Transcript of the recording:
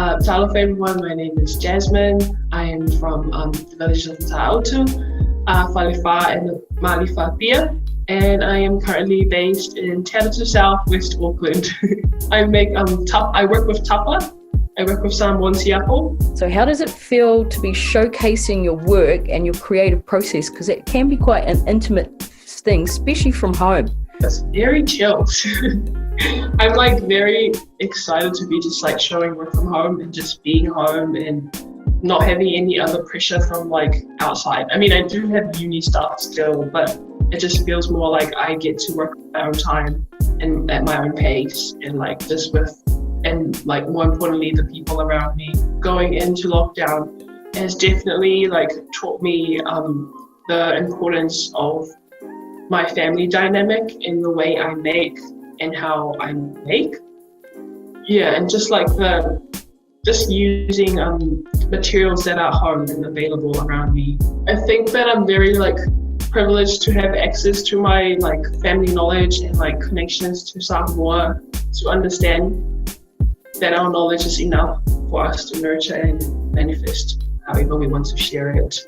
Talofa everyone, my name is Jasmine. I am from the village of Matautu Falefā and Malifa, Apia, and I am currently based in Talofa South, West Auckland. I work with tapa. I work with Samoan Siapo. So how does it feel to be showcasing your work and your creative process? Because it can be quite an intimate thing, especially from home. It's very chill. I'm like very excited to be just like showing work from home and just being home and not having any other pressure from like outside. I mean, I do have uni stuff still, but it just feels more like I get to work at my own time and at my own pace and like just with, and like more importantly, the people around me. Going into lockdown has definitely like taught me the importance of my family dynamic in the way I make and how I make. Yeah, and just like just using materials that are home and available around me. I think that I'm very like privileged to have access to my like family knowledge and like connections to Samoa to understand that our knowledge is enough for us to nurture and manifest however we want to share it.